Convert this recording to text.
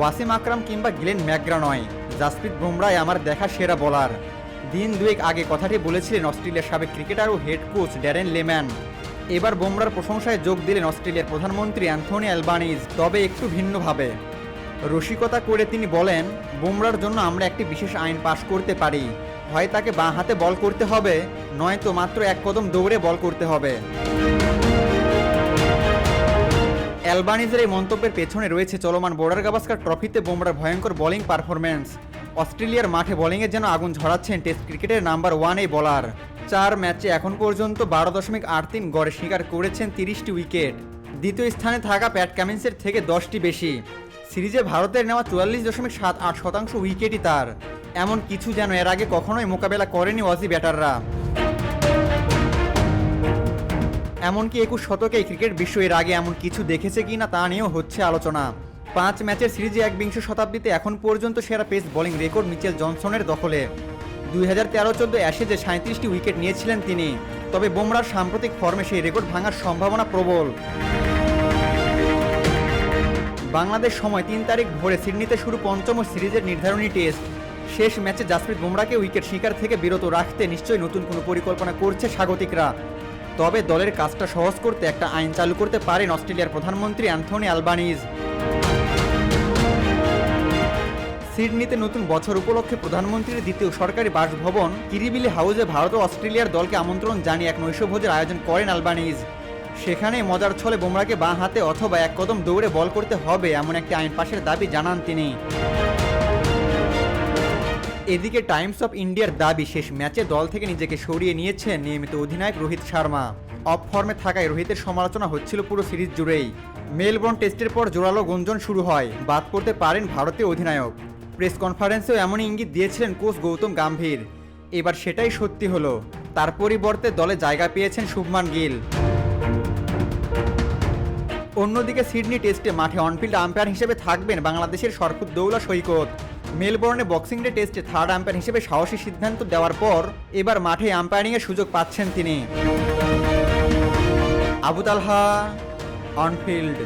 ওয়াসিম আকরাম কিংবা Glenn McGrath নয়, জাসপ্রীত বুমরাই আমার দেখা সেরা বোলার। দিন দুয়েক আগে কথাটি বলেছিলেন অস্ট্রেলিয়ার সাবেক ক্রিকেটার ও হেড কোচ ড্যারেন লেম্যান। এবার বুমরার প্রশংসায় যোগ দিলেন অস্ট্রেলিয়ার প্রধানমন্ত্রী অ্যান্থনি অ্যালবানিজ, তবে একটু ভিন্নভাবে। রসিকতা করে তিনি বলেন, বুমরার জন্য আমরা একটি বিশেষ আইন পাশ করতে পারি, হয় তাকে বাঁ হাতে বল করতে হবে, নয়তো মাত্র এক কদম দৌড়ে বল করতে হবে। অ্যালবানিজের এই মন্তব্যের পেছনে রয়েছে চলমান বর্ডার গাভাস্কার ট্রফিতে বুমরার ভয়ঙ্কর বোলিং পারফরম্যান্স। অস্ট্রেলিয়ার মাঠে বোলিংয়ে যেন আগুন ঝরাচ্ছেন টেস্ট ক্রিকেটের নাম্বার 1 এই বোলার। 4 ম্যাচে এখন পর্যন্ত 12.83 গড়ে শিকার করেছেন 30টি উইকেট। দ্বিতীয় স্থানে থাকা প্যাট কামিন্সের থেকে 10টি বেশি। সিরিজে ভারতের নেওয়া 44.78% উইকেটই তার। এমন কিছু যেন এর আগে কখনোই মোকাবেলা করেনি অজি ব্যাটাররা। এমনকি 21 শতকে ক্রিকেট বিশ্ব এর আগে এমন কিছু দেখেছে কিনা তা নিয়েও হচ্ছে আলোচনা। 5 ম্যাচের সিরিজে 21 শতাব্দীতে এখন পর্যন্ত সেরা পেস বোলিং রেকর্ড মিচেল জনসনের দখলে। 2013-14 অ্যাশেজে 37টি উইকেট নিয়েছিলেন তিনি। তবে বুমরার সাম্প্রতিক ফর্মে সেই রেকর্ড ভাঙার সম্ভাবনা প্রবল। বাংলাদেশ সময় 3 তারিখ ভোরে সিডনিতে শুরু পঞ্চম সিরিজের নির্ধারণী টেস্ট। শেষ ম্যাচে জাসপ্রীত বুমরাকে উইকেট শিকার থেকে বিরত রাখতে নিশ্চয়ই নতুন কোনো পরিকল্পনা করছে স্বাগতিকরা। তবে দলের কাজটা সহজ করতে একটা আইন চালু করতে পারেন অস্ট্রেলিয়ার প্রধানমন্ত্রী অ্যান্থনি অ্যালবানিজ। সিডনিতে নতুন বছর উপলক্ষে প্রধানমন্ত্রীর দ্বিতীয় সরকারি বাসভবন কিরিবিলি হাউসে ভারত ও অস্ট্রেলিয়ার দলকে আমন্ত্রণ জানিয়ে এক নৈশভোজের আয়োজন করেন অ্যালবানিজ। সেখানে মজার ছলে বুমরাকে বাঁ হাতে অথবা এক কদম দৌড়ে বল করতে হবে এমন একটি আইন পাশের দাবি জানান তিনি। এদিকে টাইমস অফ ইন্ডিয়ার দাবি, শেষ ম্যাচে দল থেকে নিজেকে সরিয়ে নিয়েছেন নিয়মিত অধিনায়ক রোহিত শর্মা। অফ ফর্মে থাকায় রোহিতের সমালোচনা হচ্ছিল পুরো সিরিজ জুড়েই। মেলবোর্ন টেস্টের পর জোরালো গুঞ্জন শুরু হয়, বাদ পড়তে পারেন ভারতীয় অধিনায়ক। প্রেস কনফারেন্সেও এমনই ইঙ্গিত দিয়েছিলেন কোচ গৌতম গম্ভীর। এবার সেটাই সত্যি হলো, তার পরিবর্তে দলে জায়গা পেয়েছেন শুভমান গিল। অন্যদিকে সিডনি টেস্টে মাঠে অনফিল্ড আম্পায়ার হিসেবে থাকবেন বাংলাদেশের শরফুদ্দৌলা সৈকত। মেলবোর্নে বক্সিং ডে টেস্টে থার্ড আম্পায়ার হিসেবে সাহসী সিদ্ধান্ত দেওয়ার পর এবার মাঠে আম্পায়ারিংয়ের সুযোগ পাচ্ছেন তিনি। আবু তালহা, অনফিল্ড।